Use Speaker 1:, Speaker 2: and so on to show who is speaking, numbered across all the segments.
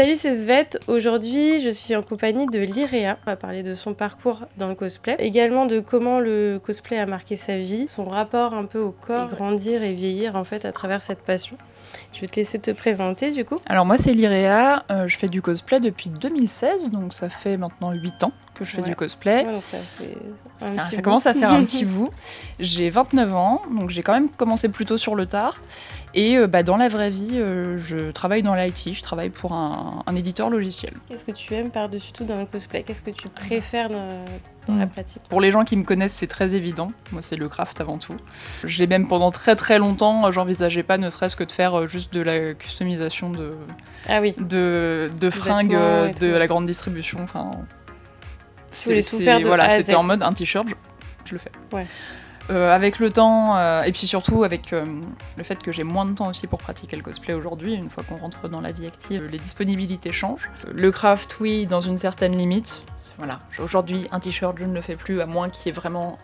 Speaker 1: Salut, c'est Svette. Aujourd'hui, je suis en compagnie de Lyrea. On va parler de son parcours dans le cosplay, également de comment le cosplay a marqué sa vie, son rapport un peu au corps, et grandir et vieillir en fait à travers cette passion. Je vais te laisser te présenter du coup.
Speaker 2: Alors moi c'est Lyrea, je fais du cosplay depuis 2016, donc ça fait maintenant 8 ans que je fais du cosplay.
Speaker 1: Ouais, donc ça fait
Speaker 2: Ça commence à faire un petit bout. J'ai 29 ans, donc j'ai quand même commencé plutôt sur le tard. Et dans la vraie vie, je travaille dans l'IT, je travaille pour un éditeur logiciel.
Speaker 1: Qu'est-ce que tu aimes par-dessus tout dans le cosplay? Qu'est-ce que tu préfères dans la pratique?
Speaker 2: Pour les gens qui me connaissent, c'est très évident. Moi, c'est le craft avant tout. J'ai même pendant très très longtemps, j'envisageais pas ne serait-ce que de faire juste de la customisation de fringues de la grande distribution. Enfin, c'était en mode un t-shirt, je le fais.
Speaker 1: Ouais.
Speaker 2: Avec le temps, et puis surtout avec le fait que j'ai moins de temps aussi pour pratiquer le cosplay aujourd'hui, une fois qu'on rentre dans la vie active, les disponibilités changent. Le craft, oui, dans une certaine limite. Voilà. Aujourd'hui, un t-shirt, je ne le fais plus, à moins qu'il y ait vraiment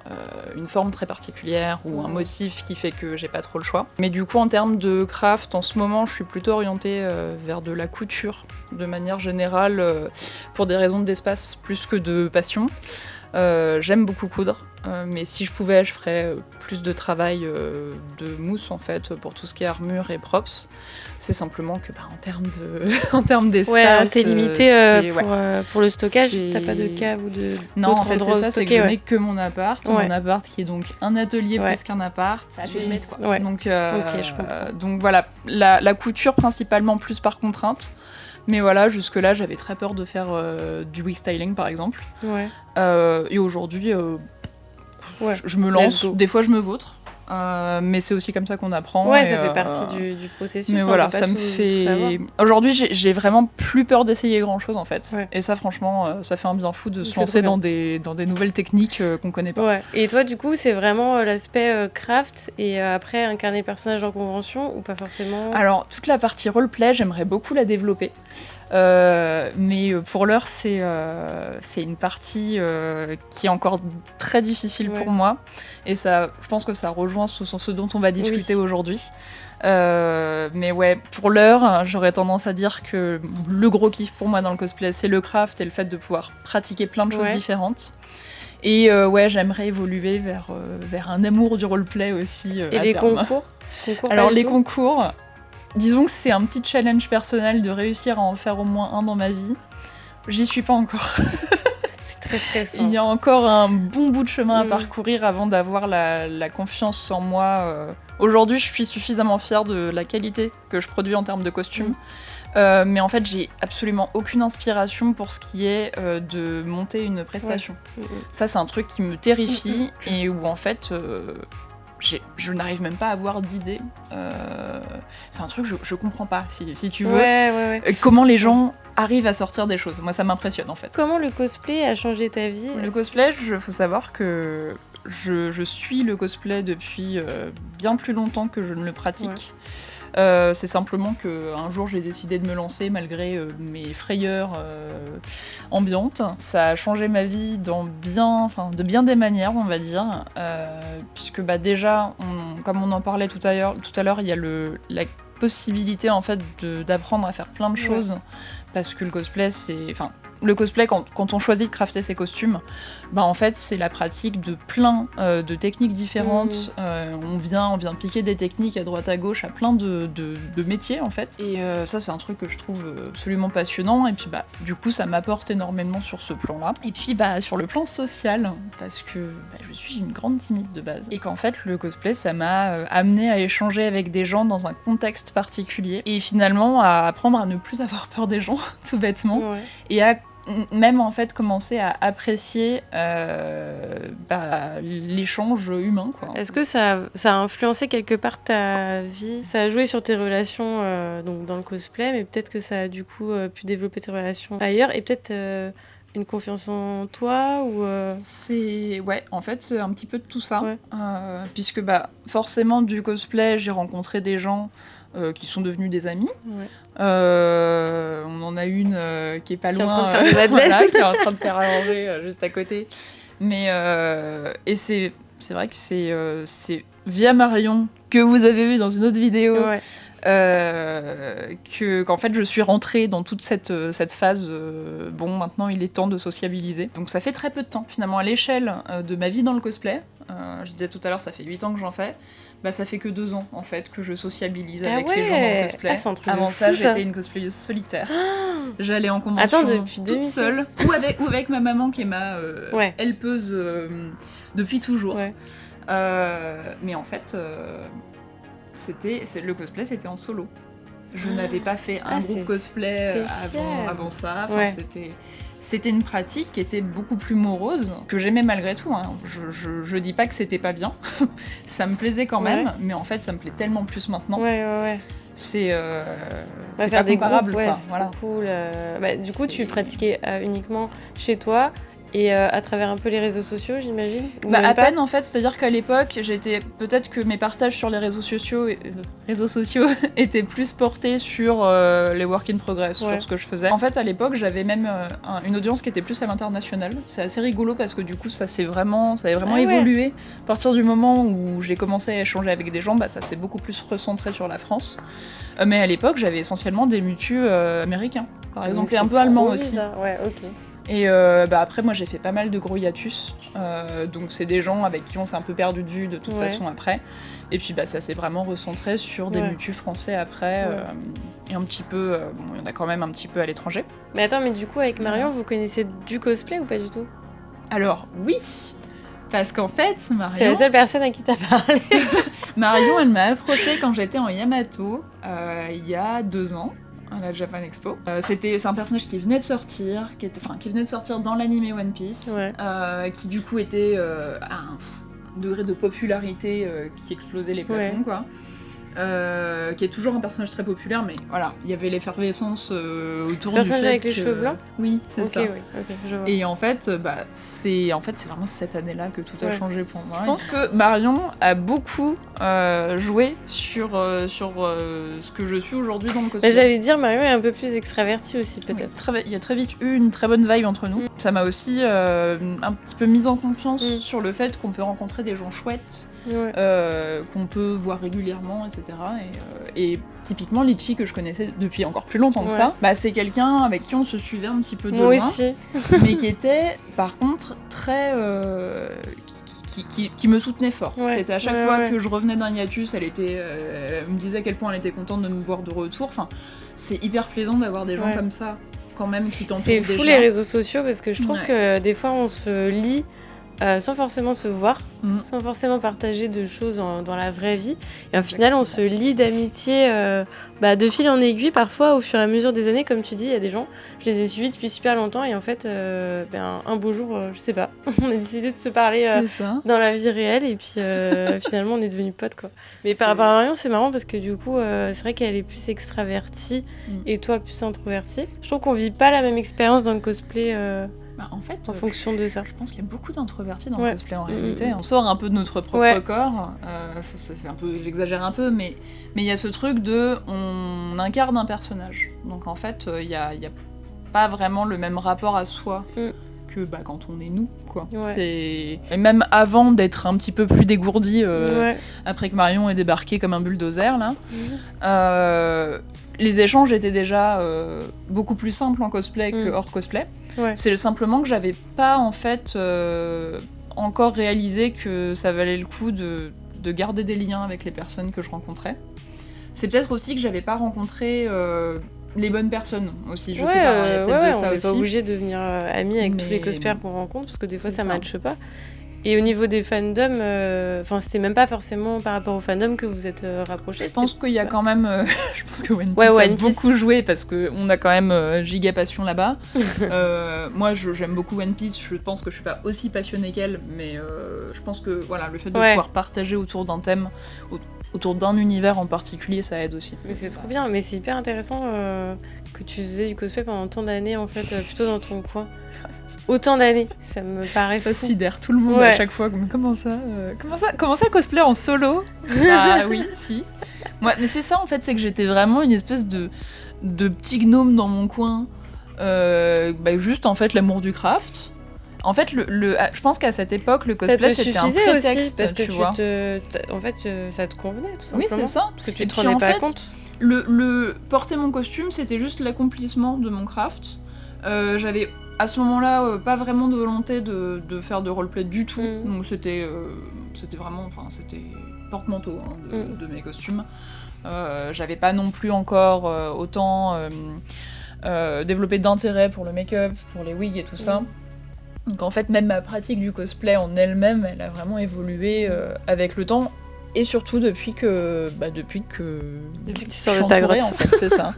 Speaker 2: une forme très particulière ou un motif qui fait que j'ai pas trop le choix. Mais du coup, en termes de craft, en ce moment, je suis plutôt orientée vers de la couture, de manière générale, pour des raisons d'espace plus que de passion. J'aime beaucoup coudre, mais si je pouvais, je ferais plus de travail de mousse en fait pour tout ce qui est armure et props. C'est simplement que en termes d'espace,
Speaker 1: t'es limité pour le stockage. T'as pas de cave ou de
Speaker 2: non, en fait c'est ça, c'est que je n'ai que mon appart, mon appart qui est donc un atelier plus qu'un appart.
Speaker 1: C'est assez limite quoi.
Speaker 2: Donc je comprends. Donc voilà, la couture principalement plus par contrainte. Mais voilà, jusque-là, j'avais très peur de faire du wig styling, par exemple.
Speaker 1: Ouais.
Speaker 2: Et aujourd'hui, je me lance. Des fois, je me vautre. Mais c'est aussi comme ça qu'on apprend.
Speaker 1: Ouais, ça fait partie du processus.
Speaker 2: Mais voilà, ça me fait... Aujourd'hui, j'ai vraiment plus peur d'essayer grand-chose, en fait. Ouais. Et ça, franchement, ça fait un bien fou de se lancer dans des nouvelles techniques qu'on connaît pas.
Speaker 1: Ouais. Et toi, du coup, c'est vraiment l'aspect craft et après, incarner personnage en convention ou pas forcément?
Speaker 2: Alors, toute la partie roleplay, j'aimerais beaucoup la développer. Mais pour l'heure, c'est une partie qui est encore très difficile pour moi. Et ça, je pense que ça rejoint ce dont on va discuter aujourd'hui. Mais ouais, pour l'heure, j'aurais tendance à dire que le gros kiff pour moi dans le cosplay, c'est le craft et le fait de pouvoir pratiquer plein de choses différentes. Et j'aimerais évoluer vers un amour du roleplay aussi.
Speaker 1: Et les concours?
Speaker 2: Alors les concours, disons que c'est un petit challenge personnel de réussir à en faire au moins un dans ma vie. J'y suis pas encore.
Speaker 1: C'est très stressant.
Speaker 2: Il y a encore un bon bout de chemin à parcourir avant d'avoir la confiance en moi. Aujourd'hui, je suis suffisamment fière de la qualité que je produis en termes de costumes. Mais en fait, j'ai absolument aucune inspiration pour ce qui est de monter une prestation. Ça, c'est un truc qui me terrifie et où en fait... je n'arrive même pas à avoir d'idées. C'est un truc que je comprends pas, si tu veux. Comment les gens arrivent à sortir des choses. Moi, ça m'impressionne, en fait.
Speaker 1: Comment le cosplay a changé ta vie?
Speaker 2: Le cosplay, faut savoir que je suis le cosplay depuis bien plus longtemps que je ne le pratique. C'est simplement qu'un jour j'ai décidé de me lancer malgré mes frayeurs ambiantes. Ça a changé ma vie de bien des manières, on va dire, puisque déjà, comme on en parlait tout à l'heure, il y a la possibilité en fait d'apprendre à faire plein de choses, parce que le cosplay le cosplay, quand on choisit de crafter ses costumes, en fait, c'est la pratique de plein de techniques différentes. On vient piquer des techniques à droite à gauche à plein de métiers, en fait. Et ça, c'est un truc que je trouve absolument passionnant. Et puis, du coup, ça m'apporte énormément sur ce plan-là. Et puis, sur le plan social, parce que je suis une grande timide de base. Et qu'en fait, le cosplay, ça m'a amené à échanger avec des gens dans un contexte particulier. Et finalement, à apprendre à ne plus avoir peur des gens, tout bêtement. Et à même en fait commencer à apprécier l'échange humain, quoi.
Speaker 1: Est-ce que ça a influencé quelque part ta vie? Ça a joué sur tes relations donc dans le cosplay, mais peut-être que ça a du coup pu développer tes relations ailleurs et peut-être une confiance en toi ou
Speaker 2: en fait c'est un petit peu de tout ça, puisque forcément du cosplay j'ai rencontré des gens qui sont devenus des amis. On en a une qui est pas loin, qui est en train de faire à manger juste à côté. Mais et c'est vrai que c'est via Marion, que vous avez vu dans une autre vidéo, qu'en fait je suis rentrée dans toute cette phase, bon maintenant il est temps de sociabiliser. Donc ça fait très peu de temps finalement à l'échelle de ma vie dans le cosplay, je disais tout à l'heure ça fait 8 ans que j'en fais, bah ça fait que 2 ans en fait que je sociabilise avec les gens dans le cosplay.
Speaker 1: C'est un truc
Speaker 2: Avant
Speaker 1: de fou,
Speaker 2: ça j'étais une cosplayeuse solitaire. J'allais en convention toute seule, ou avec ma maman qui est ma helpeuse depuis toujours. Mais en fait... le cosplay c'était en solo. Je n'avais pas fait un groupe cosplay avant ça. Enfin, c'était une pratique qui était beaucoup plus morose, que j'aimais malgré tout. Hein. Je dis pas que c'était pas bien, ça me plaisait quand même, mais en fait ça me plaît tellement plus maintenant. C'est pas comparable.
Speaker 1: Voilà. Cool. Du coup tu pratiquais uniquement chez toi et à travers un peu les réseaux sociaux, j'imagine?
Speaker 2: À peine en fait, c'est-à-dire qu'à l'époque, peut-être que mes partages sur les réseaux sociaux étaient plus portés sur les work in progress, sur ce que je faisais. En fait, à l'époque, j'avais même une audience qui était plus à l'international. C'est assez rigolo parce que du coup, ça avait vraiment évolué. À partir du moment où j'ai commencé à échanger avec des gens, ça s'est beaucoup plus recentré sur la France. Mais à l'époque, j'avais essentiellement des mutus américains, par exemple, et un peu allemands aussi.
Speaker 1: Ouais, ok.
Speaker 2: Et après moi j'ai fait pas mal de gros hiatus, donc c'est des gens avec qui on s'est un peu perdu de vue de toute façon après, et puis ça s'est vraiment recentré sur des mutus français après, et un petit peu, il y en a quand même un petit peu à l'étranger.
Speaker 1: Mais attends, mais du coup avec Marion vous connaissez du cosplay ou pas du tout?
Speaker 2: Alors oui, parce qu'en fait Marion...
Speaker 1: C'est la seule personne à qui t'as parlé.
Speaker 2: Marion elle m'a approchée quand j'étais en Yamato, il y a 2 ans. À la Japan Expo. C'est un personnage qui venait de sortir, qui venait de sortir dans l'anime One Piece, qui du coup était à un degré de popularité qui explosait les plafonds, quoi. Qui est toujours un personnage très populaire, mais voilà, il y avait l'effervescence autour du fait
Speaker 1: personnage avec les cheveux blancs.
Speaker 2: Oui, c'est ça.
Speaker 1: Oui, je vois.
Speaker 2: Et en fait, c'est vraiment cette année-là que tout a changé pour moi. Je pense que Marion a beaucoup joué sur ce que je suis aujourd'hui dans le cosplay.
Speaker 1: J'allais dire, Marion est un peu plus extravertie aussi, peut-être.
Speaker 2: Oui, il y a très vite eu une très bonne vibe entre nous. Ça m'a aussi un petit peu mise en confiance sur le fait qu'on peut rencontrer des gens chouettes. Qu'on peut voir régulièrement, etc. Et typiquement, Litchi, que je connaissais depuis encore plus longtemps que ça, c'est quelqu'un avec qui on se suivait un petit peu de loin, mais qui était, par contre, très... qui me soutenait fort. C'était à chaque fois que je revenais d'un hiatus, elle me disait à quel point elle était contente de me voir de retour. Enfin, c'est hyper plaisant d'avoir des gens comme ça, quand même, qui t'entourent déjà.
Speaker 1: C'est fou les réseaux sociaux, parce que je trouve que des fois, on se lie sans forcément se voir, sans forcément partager de choses dans la vraie vie. Et au final, on se lie d'amitié de fil en aiguille, parfois au fur et à mesure des années. Comme tu dis, il y a des gens, je les ai suivis depuis super longtemps et en fait, un beau jour, je sais pas, on a décidé de se parler dans la vie réelle et puis finalement, on est devenus potes, quoi. Mais par rapport à Marion, c'est marrant parce que du coup, c'est vrai qu'elle est plus extravertie et toi plus introvertie. Je trouve qu'on vit pas la même expérience dans le cosplay.
Speaker 2: En fait,
Speaker 1: en fonction de ça.
Speaker 2: Je pense qu'il y a beaucoup d'introvertis dans le cosplay en réalité. On sort un peu de notre propre corps. C'est un peu, j'exagère un peu, mais il y a ce truc de on incarne un personnage. Donc en fait, il y a pas vraiment le même rapport à soi que quand on est nous, quoi. Et même avant d'être un petit peu plus dégourdi, après que Marion ait débarqué comme un bulldozer là. Les échanges étaient déjà beaucoup plus simples en cosplay que hors cosplay. C'est simplement que j'avais pas en fait encore réalisé que ça valait le coup de garder des liens avec les personnes que je rencontrais. C'est peut-être aussi que j'avais pas rencontré les bonnes personnes aussi, je sais pas, il y a peut-être de ça aussi.
Speaker 1: On n'est pas obligé de devenir ami avec tous les cosplayers qu'on rencontre parce que des fois ça matche pas. Et au niveau des fandoms, c'était même pas forcément par rapport au fandom que vous êtes rapprochés.
Speaker 2: Je pense qu'il y a quand même... je pense que One Piece a beaucoup joué parce qu'on a quand même giga passion là-bas. Moi, j'aime beaucoup One Piece. Je pense que je suis pas aussi passionnée qu'elle, mais je pense que le fait de pouvoir partager autour d'un thème, autour d'un univers en particulier, ça aide aussi.
Speaker 1: Mais c'est trop bien, mais c'est hyper intéressant que tu faisais du cosplay pendant tant d'années, en fait, plutôt dans ton coin. Autant d'années, ça me paraît fou.
Speaker 2: Ça sidère tout le monde à chaque fois. Mais comment ça le cosplay en solo? Oui, si. Moi, mais c'est ça en fait, c'est que j'étais vraiment une espèce de petit gnome dans mon coin. Juste en fait l'amour du craft. En fait, je pense qu'à cette époque, le cosplay c'était un prétexte
Speaker 1: aussi, parce que
Speaker 2: tu vois.
Speaker 1: En fait, ça te convenait tout simplement.
Speaker 2: Oui, c'est ça.
Speaker 1: Parce que tu te rendais pas compte.
Speaker 2: le porter mon costume, c'était juste l'accomplissement de mon craft. J'avais à ce moment-là pas vraiment de volonté de faire de roleplay du tout, donc c'était vraiment, c'était porte-manteau de mes costumes. J'avais pas non plus encore autant développé d'intérêt pour le make-up, pour les wigs et tout ça. Donc en fait, même ma pratique du cosplay en elle-même, elle a vraiment évolué avec le temps, et surtout depuis que
Speaker 1: tu sors de ta grotte.
Speaker 2: En fait, c'est ça.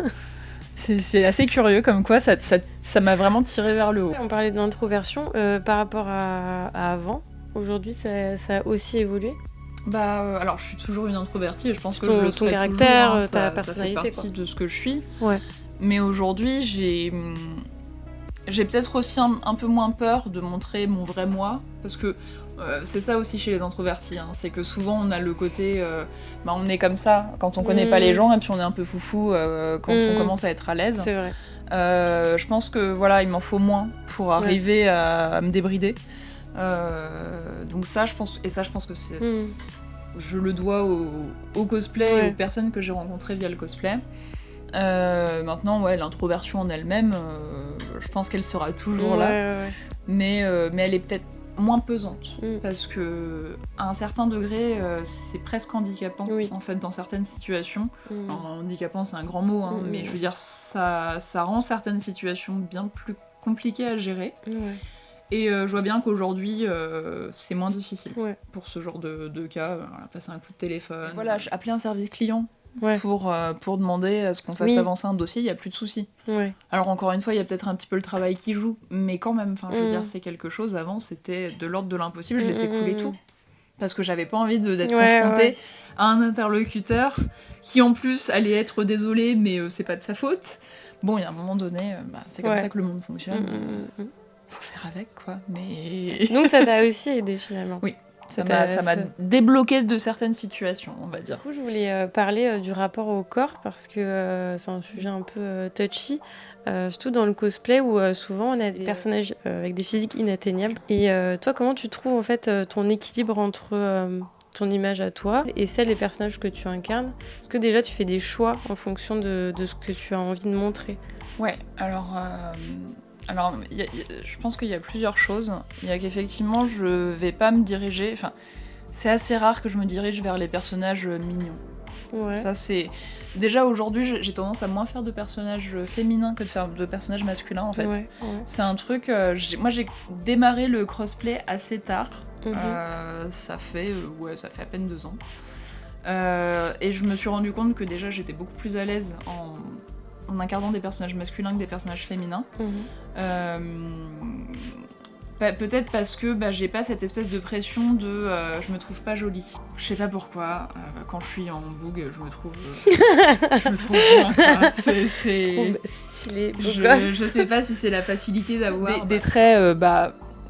Speaker 2: C'est assez curieux comme quoi ça m'a vraiment tiré vers le haut.
Speaker 1: On parlait d'introversion par rapport à avant. Aujourd'hui, ça a aussi évolué.
Speaker 2: Alors je suis toujours une introvertie et je pense que je le
Speaker 1: ton
Speaker 2: serai
Speaker 1: caractère,
Speaker 2: toujours,
Speaker 1: ta personnalité,
Speaker 2: ça fait partie de ce que je suis.
Speaker 1: Ouais.
Speaker 2: Mais aujourd'hui, j'ai peut-être aussi un peu moins peur de montrer mon vrai moi, parce que c'est ça aussi chez les introvertis, hein, c'est que souvent on a le côté, on est comme ça quand on connaît pas les gens, et puis on est un peu foufou quand on commence à être à l'aise.
Speaker 1: C'est vrai.
Speaker 2: Je pense que voilà, il m'en faut moins pour arriver à me débrider. Donc ça, je pense que je le dois au cosplay et aux personnes que j'ai rencontrées via le cosplay. Maintenant, l'introversion en elle-même, je pense qu'elle sera toujours là, mais elle est peut-être moins pesante, parce que à un certain degré, c'est presque handicapant en fait dans certaines situations. Alors, handicapant, c'est un grand mot, hein, mais je veux dire, ça rend certaines situations bien plus compliquées à gérer. Et je vois bien qu'aujourd'hui, c'est moins difficile pour ce genre de cas. Passer un coup de téléphone. Voilà, appeler un service client pour demander à ce qu'on fasse avancer un dossier, il n'y a plus de soucis. Alors encore une fois, il y a peut-être un petit peu le travail qui joue, mais quand même, je veux dire, c'est quelque chose. Avant, c'était de l'ordre de l'impossible, je laissais couler tout. Parce que j'avais pas envie d'être confrontée à un interlocuteur qui en plus allait être désolé, mais c'est pas de sa faute. Bon, il y a un moment donné, c'est comme ça que le monde fonctionne. Faut faire avec, quoi. Mais... Donc
Speaker 1: ça t'a aussi aidé finalement.
Speaker 2: Oui. Ça m'a débloqué de certaines situations, on va dire.
Speaker 1: Du coup, je voulais parler du rapport au corps, parce que c'est un sujet un peu touchy, surtout dans le cosplay où souvent on a des personnages avec des physiques inatteignables. Et toi, comment tu trouves en fait ton équilibre entre ton image à toi et celle des personnages que tu incarnes? Est-ce que déjà tu fais des choix en fonction de ce que tu as envie de montrer?
Speaker 2: Ouais, alors je pense qu'il y a plusieurs choses. Il y a qu'effectivement, je vais pas me diriger... Enfin, c'est assez rare que je me dirige vers les personnages mignons. Ça, c'est... Déjà, aujourd'hui, j'ai tendance à moins faire de personnages féminins que de faire de personnages masculins, en fait. C'est un truc... Moi, j'ai démarré le crossplay assez tard. Ça fait à peine 2 ans. Et je me suis rendu compte que déjà, j'étais beaucoup plus à l'aise en incarnant des personnages masculins que des personnages féminins. Peut-être parce que j'ai pas cette espèce de pression de je me trouve pas jolie. Je sais pas pourquoi, quand je suis en boug, je me trouve bien, quoi.
Speaker 1: Je trouve stylé, beau
Speaker 2: gosse. Je sais pas si c'est la facilité d'avoir des traits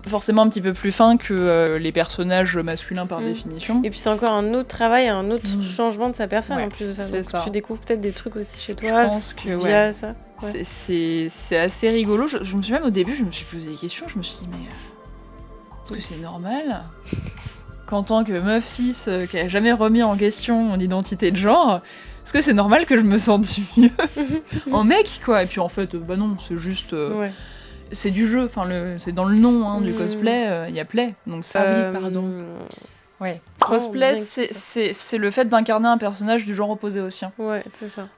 Speaker 2: forcément un petit peu plus fins que les personnages masculins par définition.
Speaker 1: Et puis c'est encore un autre travail, un autre changement de sa personne en plus de ça. C'est ça. Tu découvres peut-être des trucs aussi chez toi.
Speaker 2: Je pense que via ça. C'est assez rigolo. Je me suis même au début, je me suis posé des questions. Je me suis dit, mais est-ce que c'est normal qu'en tant que meuf cis qui a jamais remis en question mon identité de genre, est-ce que c'est normal que je me sente mieux en mec, quoi? Et puis en fait, non, c'est juste... C'est du jeu, c'est dans le nom du cosplay, il y a play, donc ça oui, pardon. Ouais. Cosplay, c'est le fait d'incarner un personnage du genre opposé au sien.
Speaker 1: Ouais, c'est ça.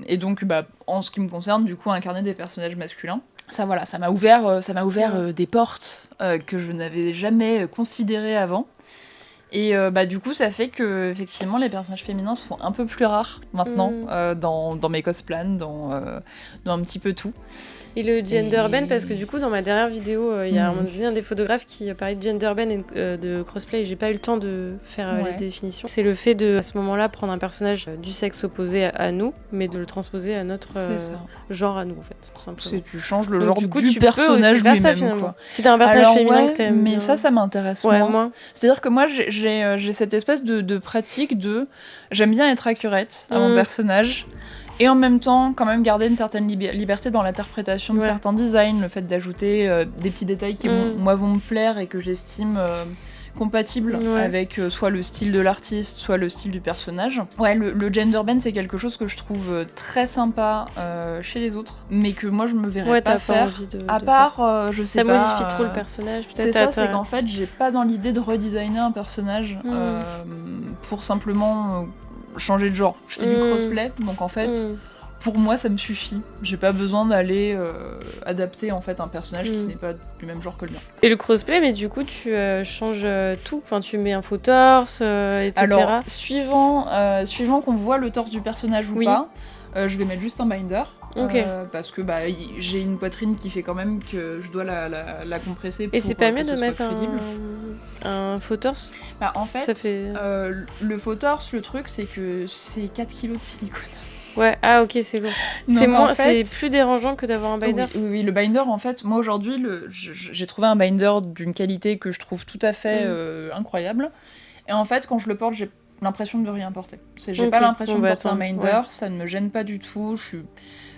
Speaker 2: Et donc, en ce qui me concerne, du coup, incarner des personnages masculins, ça m'a ouvert des portes que je n'avais jamais considérées avant. Et du coup, ça fait que effectivement, les personnages féminins se font un peu plus rares maintenant dans mes cosplays, dans un petit peu tout.
Speaker 1: Et le genderbend, parce que du coup, dans ma dernière vidéo, il y a un des photographes qui parlait de genderbend et de crossplay, et j'ai pas eu le temps de faire les définitions. C'est le fait de, à ce moment-là, prendre un personnage du sexe opposé à nous, mais de le transposer à notre genre à nous, en fait, tout simplement.
Speaker 2: Tu changes le genre du personnage lui-même, quoi.
Speaker 1: Si t'as un personnage féminin que t'aimes
Speaker 2: mais ça m'intéresse moins. C'est-à-dire que moi, j'ai cette espèce de pratique de... J'aime bien être accurate à mon personnage, et en même temps, quand même garder une certaine liberté dans l'interprétation de certains designs, le fait d'ajouter des petits détails qui, moi, vont me plaire et que j'estime compatible avec soit le style de l'artiste, soit le style du personnage. Ouais, le gender bend, c'est quelque chose que je trouve très sympa chez les autres, mais que moi je me verrais pas faire.
Speaker 1: Envie
Speaker 2: à part, je sais
Speaker 1: ça
Speaker 2: pas.
Speaker 1: Ça modifie trop le personnage, peut-être.
Speaker 2: C'est ça, c'est qu'en fait, j'ai pas dans l'idée de redesigner un personnage pour simplement changer de genre. Je fais du crossplay, donc en fait. Pour moi, ça me suffit. J'ai pas besoin d'aller adapter en fait un personnage qui n'est pas du même genre que le mien.
Speaker 1: Et le crossplay, mais du coup, tu changes tout. Enfin, tu mets un faux torse, etc.
Speaker 2: Alors, suivant qu'on voit le torse du personnage ou pas, je vais mettre juste un binder. Parce que j'ai une poitrine qui fait quand même que je dois la compresser pour.
Speaker 1: Et c'est pas mieux de mettre un faux torse.
Speaker 2: En fait, ça fait... le faux torse, le truc, c'est que c'est 4 kilos de silicone.
Speaker 1: Ouais, ah ok, c'est lourd. C'est plus dérangeant que d'avoir un binder.
Speaker 2: Oui, le binder, en fait, moi aujourd'hui, j'ai trouvé un binder d'une qualité que je trouve tout à fait incroyable. Et en fait, quand je le porte, j'ai l'impression de rien porter. J'ai pas l'impression de porter un binder, ça ne me gêne pas du tout.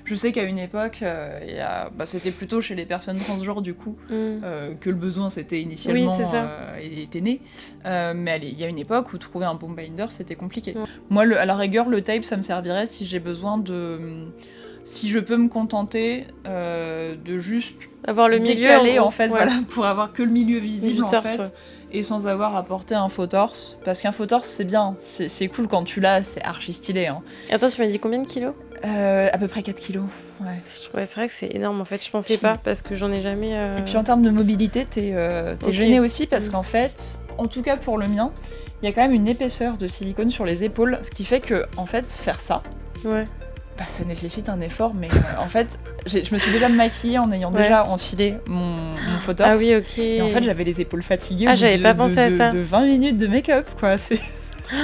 Speaker 2: Je sais qu'à une époque, c'était plutôt chez les personnes transgenres du coup que le besoin c'était initialement était né. Mais il y a une époque où trouver un bon binder c'était compliqué. Moi, à la rigueur, le tape ça me servirait si j'ai besoin de... Si je peux me contenter de juste
Speaker 1: avoir le
Speaker 2: décaler
Speaker 1: milieu,
Speaker 2: en fait, voilà, pour avoir que le milieu visible
Speaker 1: torse,
Speaker 2: en fait. Et sans avoir à porter un faux torse. Parce qu'un faux torse, c'est bien. C'est cool quand tu l'as, c'est archi stylé. Hein.
Speaker 1: Attends, tu m'as dit combien de kilos ?
Speaker 2: À peu près 4 kilos.
Speaker 1: Ouais, c'est vrai que c'est énorme en fait. Je pensais pas parce que j'en ai jamais.
Speaker 2: Et puis en termes de mobilité, t'es gêné aussi parce qu'en fait, en tout cas pour le mien, il y a quand même une épaisseur de silicone sur les épaules. Ce qui fait que, en fait, faire ça. Ça nécessite un effort, mais en fait, je me suis déjà maquillée en ayant déjà enfilé mon faux torse.
Speaker 1: Ah oui, ok.
Speaker 2: Et en fait, j'avais les épaules fatiguées.
Speaker 1: J'avais pas pensé à ça.
Speaker 2: De 20 minutes de make-up, quoi. C'est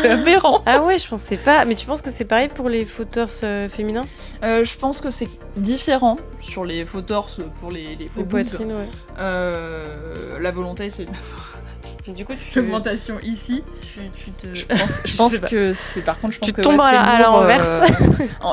Speaker 2: aberrant.
Speaker 1: Ah ouais, je pensais pas. Mais tu penses que c'est pareil pour les faux torses féminins ?
Speaker 2: Je pense que c'est différent sur les faux torses pour les faux
Speaker 1: poitrines,
Speaker 2: la volonté, c'est
Speaker 1: du coup,
Speaker 2: l'augmentation ici. Je pense que c'est par contre,
Speaker 1: tu tombes à l'inverse.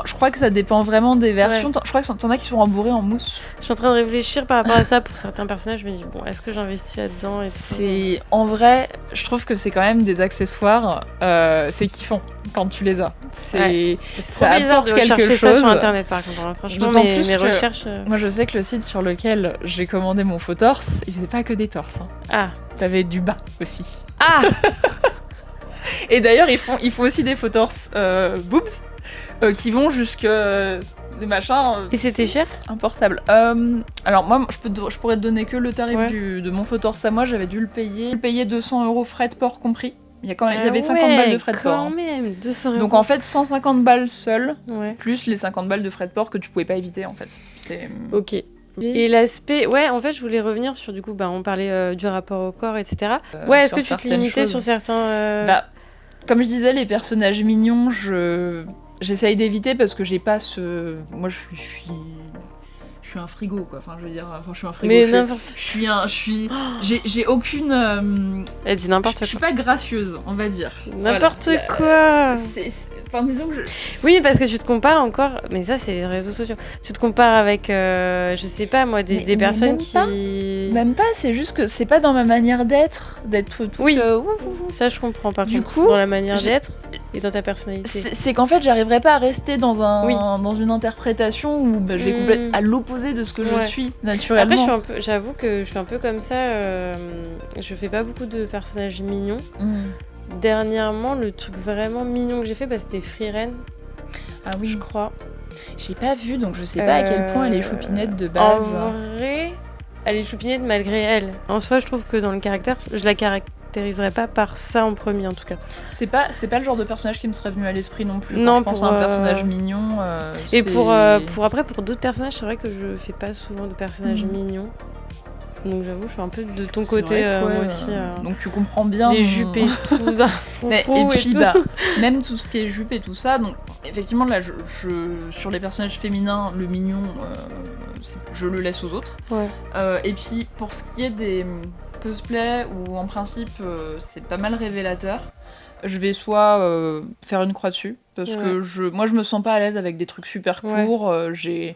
Speaker 2: Je crois que ça dépend vraiment des versions. Je crois que t'en as qui sont rembourrés en mousse.
Speaker 1: Je suis en train de réfléchir par rapport à ça pour certains personnages. Je me dis bon, est-ce que j'investis là-dedans et
Speaker 2: en vrai, je trouve que c'est quand même des accessoires. C'est kiffant quand tu les as. Ça apporte quelque chose.
Speaker 1: Ça sur internet par contre. Franchement, mes recherches.
Speaker 2: Moi, je sais que le site sur lequel j'ai commandé mon faux torse, il faisait pas que des torses. Hein.
Speaker 1: Ah.
Speaker 2: T'avais du bas aussi.
Speaker 1: Ah.
Speaker 2: Et d'ailleurs, ils font aussi des faux torses boobs qui vont jusque des machins.
Speaker 1: Et c'était cher ?
Speaker 2: Importables. Alors moi, je pourrais te donner que le tarif de mon faux torse à moi. J'avais dû le payer 200 € frais de port compris. Il y avait 50 balles de frais de port.
Speaker 1: Quand même, 200 €.
Speaker 2: Donc en fait, 150 balles seul, plus les 50 balles de frais de port que tu pouvais pas éviter en fait.
Speaker 1: Ok. Et l'aspect, en fait, je voulais revenir sur, du coup, on parlait du rapport au corps, etc. Est-ce que tu te limitais sur certains...
Speaker 2: Comme je disais, les personnages mignons, j'essaye d'éviter parce que j'ai pas ce... Moi, je suis un frigo, quoi. Enfin, je veux dire, je suis un frigo.
Speaker 1: Mais n'importe.
Speaker 2: J'ai aucune.
Speaker 1: Elle dit n'importe quoi.
Speaker 2: Je suis pas gracieuse, on va dire.
Speaker 1: N'importe quoi.
Speaker 2: Enfin, disons que
Speaker 1: Oui, parce que tu te compares encore. Mais ça, c'est les réseaux sociaux. Tu te compares avec, je sais pas moi, des personnes qui.
Speaker 2: Même pas. C'est juste que c'est pas dans ma manière d'être toute.
Speaker 1: Oui. Ça, je comprends. Par contre, coup, dans la manière d'être et dans ta personnalité.
Speaker 2: C'est qu'en fait, j'arriverai pas à rester dans une interprétation où je vais complètement à l'opposé de ce que je suis naturellement.
Speaker 1: Après, j'avoue que je suis un peu comme ça. Je fais pas beaucoup de personnages mignons. Dernièrement, le truc vraiment mignon que j'ai fait, c'était Frieren.
Speaker 2: Ah oui,
Speaker 1: je crois.
Speaker 2: J'ai pas vu, donc je sais pas à quel point elle est choupinette de base.
Speaker 1: En vrai, elle est choupinette malgré elle. En soi, je trouve que dans le caractère, je la caractériserais pas par ça en premier, en tout cas.
Speaker 2: C'est pas le genre de personnage qui me serait venu à l'esprit non plus. Non, je pense à un personnage mignon.
Speaker 1: Et pour d'autres personnages, c'est vrai que je fais pas souvent de personnages mignons. Donc j'avoue, je suis un peu de ton côté, moi aussi.
Speaker 2: Donc tu comprends bien.
Speaker 1: Les jupes et tout.
Speaker 2: Et puis même tout ce qui est jupe et tout ça. Donc effectivement là, sur les personnages féminins, le mignon, je le laisse aux autres. Et puis pour ce qui est des cosplays où en principe c'est pas mal révélateur, je vais soit faire une croix dessus parce que moi je me sens pas à l'aise avec des trucs super courts. J'ai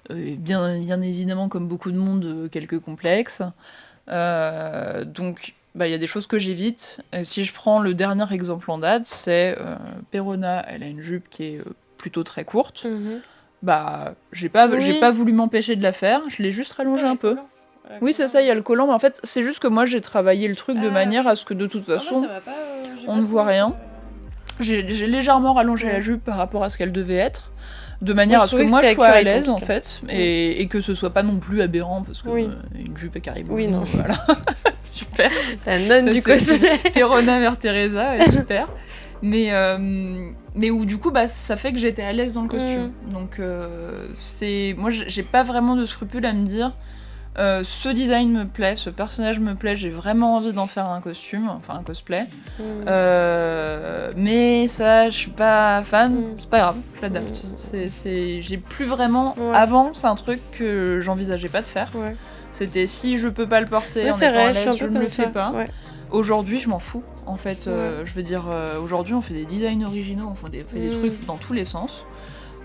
Speaker 2: bien évidemment, comme beaucoup de monde, quelques complexes. Donc, bah, y a des choses que j'évite. Et si je prends le dernier exemple en date, c'est Perona, elle a une jupe qui est plutôt très courte. Bah, j'ai pas voulu m'empêcher de la faire, je l'ai juste rallongée un peu. Oui, c'est ça, il y a le collant, mais en fait, c'est juste que moi, j'ai travaillé le truc de manière à ce que de toute façon, on ne voit rien. J'ai légèrement rallongé la jupe par rapport à ce qu'elle devait être, de manière à ce que moi je sois à l'aise en fait, et que ce soit pas non plus aberrant, parce que une jupe à caribou, voilà. Super.
Speaker 1: La nonne du cosplay.
Speaker 2: Perona vers Teresa, super. Mais où du coup, bah, ça fait que j'étais à l'aise dans le costume. Donc moi, j'ai pas vraiment de scrupule à me dire ce design me plaît, ce personnage me plaît, j'ai vraiment envie d'en faire un costume, enfin un cosplay. Mais ça, je suis pas fan, c'est pas grave, je l'adapte. J'ai plus vraiment... Avant, c'est un truc que j'envisageais pas de faire. C'était si je peux pas le porter en étant à l'aise, je ne le fais pas. Aujourd'hui, je m'en fous. En fait, je veux dire, aujourd'hui, on fait des designs originaux, on fait des trucs dans tous les sens.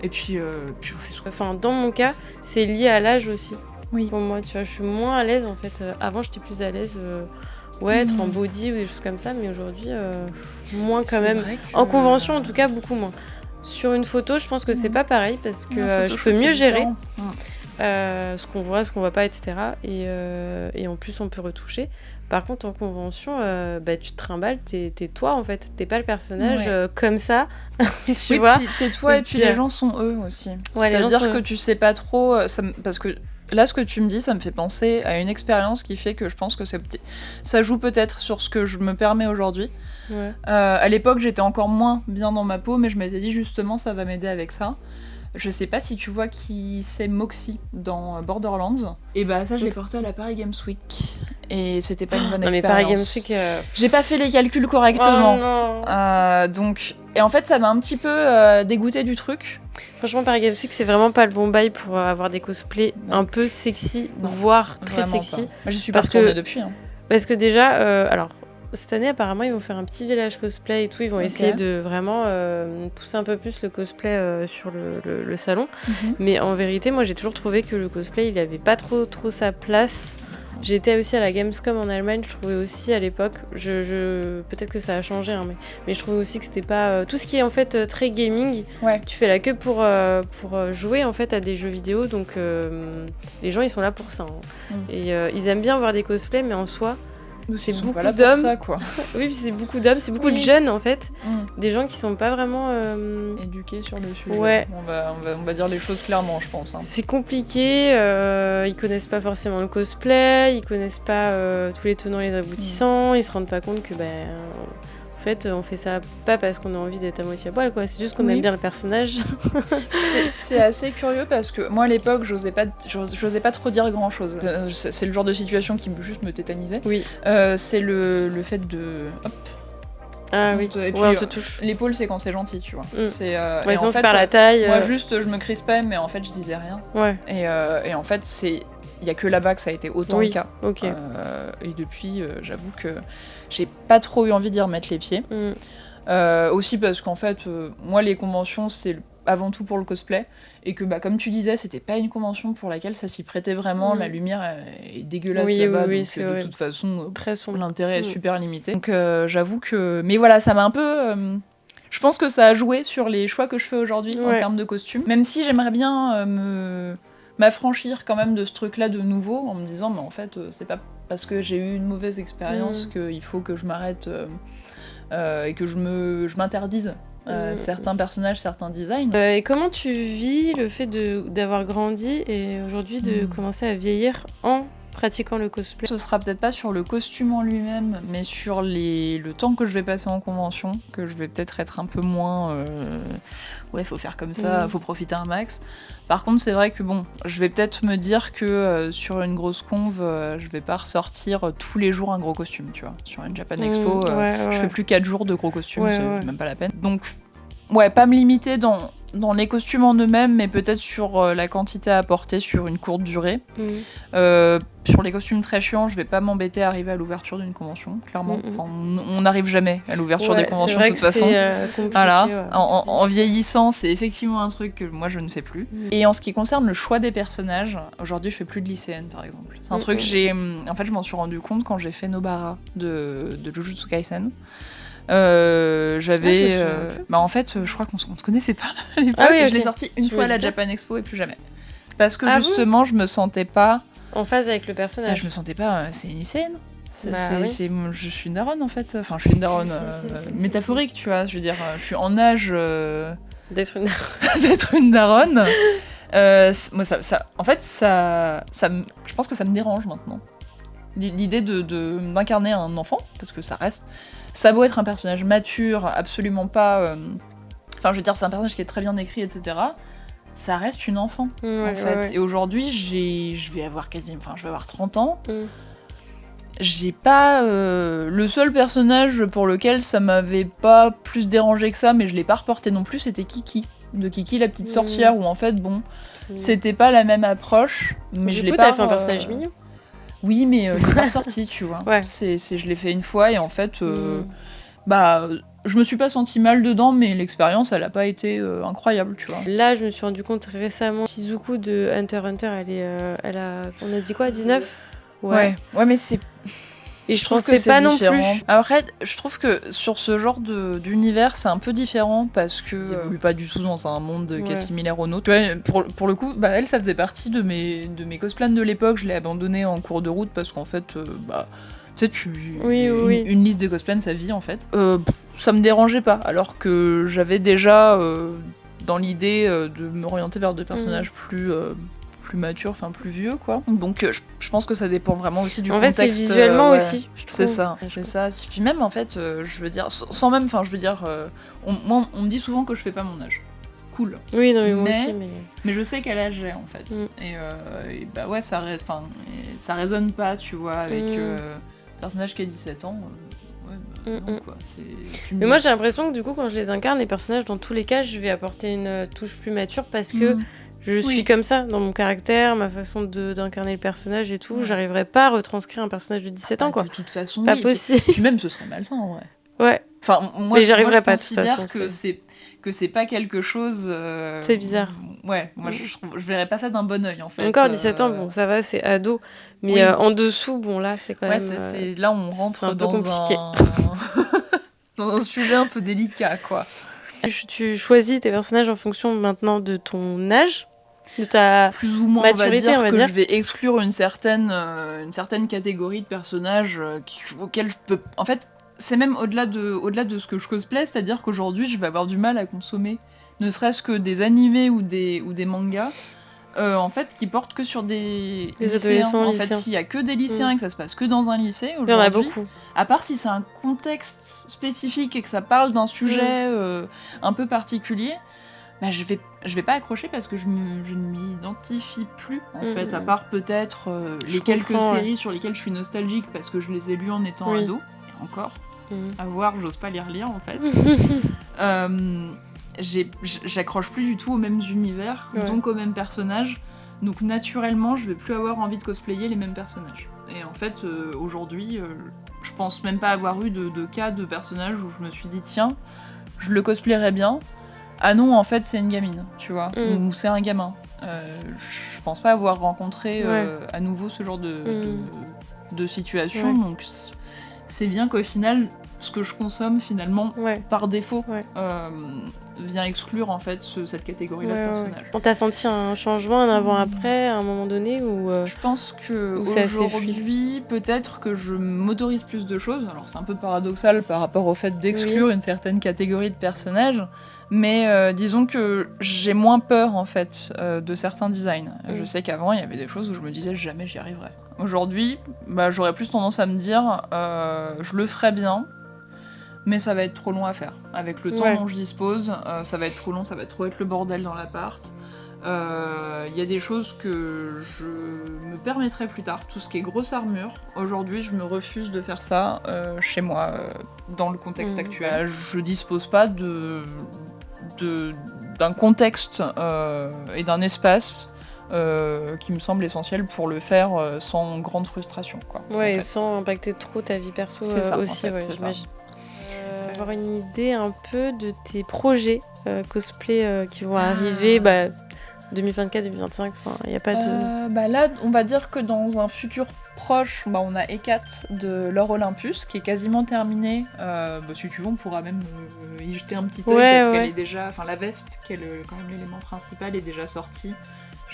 Speaker 2: Et puis on fait ce qu'on...
Speaker 1: Enfin, dans mon cas, c'est lié à l'âge aussi.
Speaker 2: Oui.
Speaker 1: Pour moi, tu vois, je suis moins à l'aise en fait. Avant, j'étais plus à l'aise, être en body ou des choses comme ça, mais aujourd'hui, moins quand même. En convention, en tout cas, beaucoup moins. Sur une photo, je pense que c'est pas pareil parce que je peux mieux gérer ce qu'on voit, ce qu'on voit pas, etc. Et en plus, on peut retoucher. Par contre, en convention, tu te trimbales, t'es toi en fait, t'es pas le personnage comme ça, tu vois.
Speaker 2: Puis t'es toi et puis les gens sont eux aussi. C'est-à-dire que tu sais pas trop, parce que là, ce que tu me dis, ça me fait penser à une expérience qui fait que je pense que ça joue peut-être sur ce que je me permets aujourd'hui. À l'époque, j'étais encore moins bien dans ma peau, mais je m'étais dit justement, ça va m'aider avec ça. Je sais pas si tu vois qui c'est Moxie dans Borderlands. Et bah ça, je l'ai porté à la Paris Games Week. Et c'était pas une bonne expérience.
Speaker 1: Mais Paris Games Week...
Speaker 2: J'ai pas fait les calculs correctement.
Speaker 1: Oh non.
Speaker 2: Donc... Et en fait, ça m'a un petit peu dégoûtée du truc.
Speaker 1: Franchement, Paris Games Week, c'est vraiment pas le bon bail pour avoir des cosplays un peu sexy, voire très sexy.
Speaker 2: Moi, je suis pas retournée depuis.
Speaker 1: Parce que déjà, alors... Cette année, apparemment, ils vont faire un petit village cosplay et tout. Ils vont essayer de vraiment pousser un peu plus le cosplay sur le salon. Mais en vérité, moi, j'ai toujours trouvé que le cosplay, il avait pas trop sa place. J'étais aussi à la Gamescom en Allemagne. Je trouvais aussi à l'époque, peut-être que ça a changé, hein, mais je trouvais aussi que c'était pas tout ce qui est en fait très gaming. Tu fais la queue pour jouer en fait à des jeux vidéo. Donc les gens, ils sont là pour ça. Et ils aiment bien voir des cosplays, mais en soi. C'est beaucoup d'hommes. Ça, quoi. Oui, puis c'est beaucoup d'hommes, c'est beaucoup de jeunes en fait, des gens qui sont pas vraiment
Speaker 2: éduqués sur le sujet. On va dire les choses clairement, je pense.
Speaker 1: C'est compliqué, ils connaissent pas forcément le cosplay, ils connaissent pas tous les tenants et les aboutissants, ils se rendent pas compte que en fait, on fait ça pas parce qu'on a envie d'être à moitié à poil, quoi. C'est juste qu'on aime bien le personnage.
Speaker 2: C'est assez curieux parce que moi, à l'époque, j'osais pas trop dire grand-chose. C'est le genre de situation qui juste me tétanisait.
Speaker 1: Oui.
Speaker 2: C'est le fait de... Hop.
Speaker 1: Ah oui,
Speaker 2: et puis,
Speaker 1: on te touche.
Speaker 2: L'épaule, c'est quand c'est gentil, tu vois.
Speaker 1: Sinon, c'est par la taille.
Speaker 2: Moi, juste, je me crispais, mais en fait, je disais rien. Et en fait, il y a que là-bas que ça a été autant le cas. Et depuis, j'avoue que j'ai pas trop eu envie d'y remettre les pieds. Aussi parce qu'en fait, moi, les conventions, c'est avant tout pour le cosplay. Et que, comme tu disais, c'était pas une convention pour laquelle ça s'y prêtait vraiment. La lumière est dégueulasse là-bas. Donc, de toute façon, l'intérêt est super limité. Donc, j'avoue que... Mais voilà, ça m'a un peu... Je pense que ça a joué sur les choix que je fais aujourd'hui en termes de costumes. Même si j'aimerais bien m'affranchir quand même de ce truc-là de nouveau, en me disant, mais en fait, c'est pas parce que j'ai eu une mauvaise expérience qu'il faut que je m'arrête et que je m'interdise certains personnages, certains designs.
Speaker 1: Et comment tu vis le fait d'avoir grandi et aujourd'hui de commencer à vieillir en pratiquant le cosplay?
Speaker 2: Ce sera peut-être pas sur le costume en lui-même, mais sur le temps que je vais passer en convention, que je vais peut-être être un peu moins... faut faire comme ça, faut profiter un max. Par contre, c'est vrai que je vais peut-être me dire que sur une grosse conve, je vais pas ressortir tous les jours un gros costume, tu vois. Sur une Japan Expo, je fais plus 4 jours de gros costumes, c'est même pas la peine. Donc, pas me limiter dans dans les costumes en eux-mêmes, mais peut-être sur la quantité à apporter sur une courte durée. Sur les costumes très chiants, je vais pas m'embêter à arriver à l'ouverture d'une convention, clairement. Enfin, on n'arrive jamais à l'ouverture des conventions de toute façon.
Speaker 1: Compliqué,
Speaker 2: voilà.
Speaker 1: ouais,
Speaker 2: En vieillissant, c'est effectivement un truc que moi je ne fais plus. Et en ce qui concerne le choix des personnages, aujourd'hui je fais plus de lycéenne par exemple. C'est un truc en fait je m'en suis rendu compte quand j'ai fait Nobara de Jujutsu Kaisen. J'avais en fait je crois qu'on se connaissait pas à l'époque et je l'ai sorti une fois à la Japan Expo et plus jamais parce que justement je me sentais pas
Speaker 1: en phase avec le personnage.
Speaker 2: Je me sentais pas c'est une lycéenne.
Speaker 1: Oui.
Speaker 2: Je suis une daronne en fait. Enfin, je suis une daronne métaphorique, tu vois. Je veux dire, je suis en âge
Speaker 1: d'être une
Speaker 2: d'être une daronne. Moi, en fait, je pense que ça me dérange maintenant. L'idée d'incarner un enfant, parce que ça a beau être un personnage mature, absolument pas. Enfin, je veux dire, c'est un personnage qui est très bien écrit, etc. Ça reste une enfant, en fait. Ouais. Et aujourd'hui, je vais avoir 30 ans. J'ai pas... le seul personnage pour lequel ça m'avait pas plus dérangé que ça, mais je l'ai pas reporté non plus, c'était Kiki. De Kiki, la petite sorcière, où en fait, c'était pas la même approche, mais je l'ai pas...
Speaker 1: Du coup, t'as fait un personnage mignon.
Speaker 2: Oui, mais je l'ai pas ressorti, tu vois. Ouais. Je l'ai fait une fois, et en fait... je me suis pas sentie mal dedans, mais l'expérience, elle a pas été incroyable, tu vois.
Speaker 1: Là, je me suis rendu compte récemment, Shizuku de Hunter x Hunter, elle a... On a dit quoi, 19 ?
Speaker 2: Ouais, mais c'est...
Speaker 1: Et je trouve que c'est pas différent. Non plus.
Speaker 2: Après, je trouve que sur ce genre d'univers, c'est un peu différent parce que ils évoluent pas du tout dans un monde qui est similaire au nôtre. Tu vois, pour le coup, elle, ça faisait partie de mes cosplays de l'époque. Je l'ai abandonné en cours de route parce qu'en fait, tu sais, une liste de cosplays, ça vit en fait. Ça me dérangeait pas, alors que j'avais déjà dans l'idée de m'orienter vers des personnages plus mature, enfin plus vieux quoi. Donc je pense que ça dépend vraiment aussi du contexte.
Speaker 1: En fait, c'est visuellement aussi, je trouve.
Speaker 2: C'est ça. Puis même en fait, je veux dire, sans même, enfin je veux dire, on me dit souvent que je fais pas mon âge. Cool.
Speaker 1: Oui, non mais moi aussi,
Speaker 2: mais je sais quel âge j'ai en fait. Et ça résonne pas, tu vois, avec un personnage qui a 17 ans. Non, quoi.
Speaker 1: Mais moi j'ai l'impression que du coup quand je les incarne, les personnages dans tous les cas, je vais apporter une touche plus mature parce que je suis comme ça, dans mon caractère, ma façon d'incarner le personnage et tout. J'arriverais pas à retranscrire un personnage de 17 ans, quoi.
Speaker 2: De toute façon,
Speaker 1: pas possible.
Speaker 2: Puis même, ce serait malsain, en vrai.
Speaker 1: Ouais.
Speaker 2: Enfin,
Speaker 1: mais j'arriverais pas,
Speaker 2: de toute façon. Que c'est pas quelque chose...
Speaker 1: C'est bizarre.
Speaker 2: Ouais, moi, je verrais pas ça d'un bon œil, en fait.
Speaker 1: Encore 17 ans, bon, ça va, c'est ado. Mais en dessous, bon, là, c'est quand même...
Speaker 2: Là, on rentre
Speaker 1: un peu compliqué.
Speaker 2: dans un sujet un peu délicat, quoi.
Speaker 1: Tu choisis tes personnages en fonction maintenant de ton âge, de ta
Speaker 2: plus ou moins
Speaker 1: maturité,
Speaker 2: on va dire que je vais exclure une certaine catégorie de personnages auxquels je peux... En fait, c'est même au-delà de ce que je cosplay, c'est-à-dire qu'aujourd'hui, je vais avoir du mal à consommer ne serait-ce que des animés ou des mangas en fait, qui portent que sur des lycéens. En fait, s'il y a que des lycéens et que ça se passe que dans un lycée, aujourd'hui,
Speaker 1: il y en a beaucoup.
Speaker 2: À part si c'est un contexte spécifique et que ça parle d'un sujet un peu particulier, je vais pas accrocher parce que je ne m'identifie plus, en fait, à part peut-être les quelques séries sur lesquelles je suis nostalgique parce que je les ai lues en étant ado, et encore, à voir, j'ose pas les relire, en fait. J'accroche plus du tout aux mêmes univers, donc aux mêmes personnages, donc naturellement, je vais plus avoir envie de cosplayer les mêmes personnages. Et en fait, aujourd'hui, je pense même pas avoir eu de cas de personnages où je me suis dit, tiens, je le cosplayerais bien. Ah non, en fait, c'est une gamine, tu vois, ou c'est un gamin. Je pense pas avoir rencontré à nouveau ce genre de situation, donc c'est bien qu'au final, ce que je consomme finalement, par défaut, vient exclure en fait cette catégorie-là de personnages.
Speaker 1: On t'a senti un changement, un avant-après, à un moment donné ou
Speaker 2: Je pense qu'aujourd'hui, peut-être que je m'autorise plus de choses. Alors c'est un peu paradoxal par rapport au fait d'exclure une certaine catégorie de personnages, mais disons que j'ai moins peur en fait de certains designs. Je sais qu'avant, il y avait des choses où je me disais jamais j'y arriverais. Aujourd'hui, j'aurais plus tendance à me dire je le ferais bien, mais ça va être trop long à faire. Avec le temps dont je dispose, ça va être trop long, ça va trop être le bordel dans l'appart. Y a des choses que je me permettrai plus tard, tout ce qui est grosse armure. Aujourd'hui, je me refuse de faire ça chez moi, dans le contexte actuel. Je dispose pas d'un contexte et d'un espace qui me semble essentiel pour le faire sans grande frustration. Quoi,
Speaker 1: ouais, et sans impacter trop ta vie perso
Speaker 2: c'est ça,
Speaker 1: aussi,
Speaker 2: en fait,
Speaker 1: ouais,
Speaker 2: c'est
Speaker 1: j'imagine. Avoir une idée un peu de tes projets cosplay qui vont arriver 2024, 2025, il n'y a pas de...
Speaker 2: Là, on va dire que dans un futur proche, on a Hécat de l'Or Olympus qui est quasiment terminée. Si tu veux, on pourra même y jeter un petit œil parce qu'elle est déjà... Enfin, la veste, qui est quand même l'élément principal, est déjà sortie.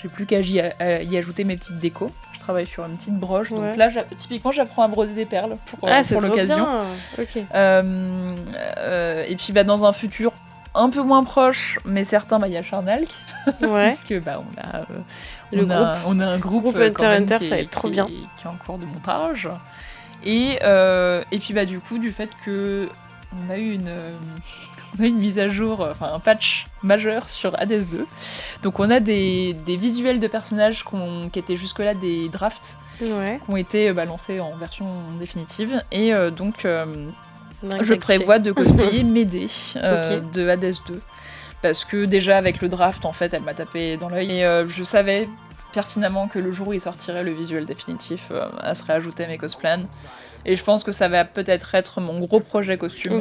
Speaker 2: J'ai plus qu'à y ajouter mes petites décos. Je travaille sur une petite broche, donc là, typiquement, j'apprends à broder des perles pour l'occasion.
Speaker 1: Okay.
Speaker 2: Et puis, dans un futur un peu moins proche, mais certain, il y a Charnalk, puisque on a un groupe
Speaker 1: Hunter, ça va être trop bien,
Speaker 2: qui est en cours de montage. Et puis du coup, du fait que on a eu une mise à jour, un patch majeur sur Hades 2. Donc on a des visuels de personnages qui étaient jusque-là des drafts, qui ont été lancés en version définitive. Et donc je prévois de cosplayer Médée de Hades 2. Parce que déjà avec le draft, en fait, elle m'a tapé dans l'œil. Et je savais pertinemment que le jour où il sortirait le visuel définitif, elle serait ajoutée à mes cosplans. Et je pense que ça va peut-être être mon gros projet costume.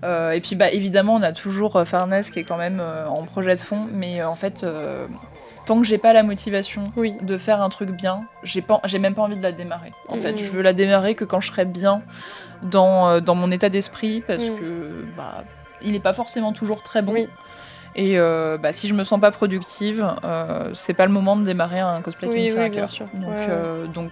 Speaker 2: Et puis évidemment, on a toujours Farnèse qui est quand même en projet de fond. Mais en fait, tant que j'ai pas la motivation de faire un truc bien, j'ai même pas envie de la démarrer. En fait, je veux la démarrer que quand je serai bien dans mon état d'esprit. Parce que il est pas forcément toujours très bon. Et si je me sens pas productive, c'est pas le moment de démarrer un cosplay qui me tient à cœur. Donc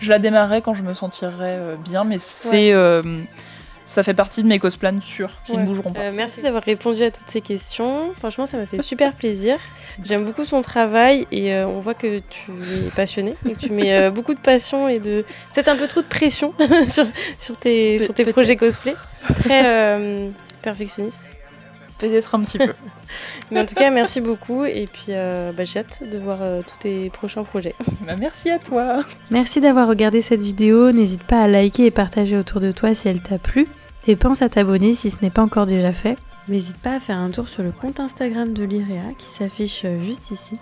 Speaker 2: je la démarrerai quand je me sentirai bien, mais ça fait partie de mes cosplans sûrs qui ne bougeront pas.
Speaker 1: Merci d'avoir répondu à toutes ces questions. Franchement, ça m'a fait super plaisir. J'aime beaucoup son travail et on voit que tu es passionnée et que tu mets beaucoup de passion et peut-être un peu trop de pression sur tes projets cosplay. Très perfectionniste.
Speaker 2: Peut-être un petit peu.
Speaker 1: Mais en tout cas, merci beaucoup. Et puis, j'ai hâte de voir tous tes prochains projets.
Speaker 2: Merci à toi.
Speaker 1: Merci d'avoir regardé cette vidéo. N'hésite pas à liker et partager autour de toi si elle t'a plu. Et pense à t'abonner si ce n'est pas encore déjà fait. N'hésite pas à faire un tour sur le compte Instagram de l'IREA qui s'affiche juste ici.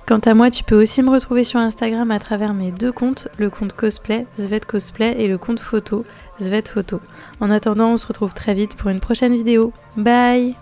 Speaker 1: Quant à moi, tu peux aussi me retrouver sur Instagram à travers mes 2 comptes, le compte cosplay, Svet Cosplay, et le compte photo, Svet Photo. En attendant, on se retrouve très vite pour une prochaine vidéo. Bye!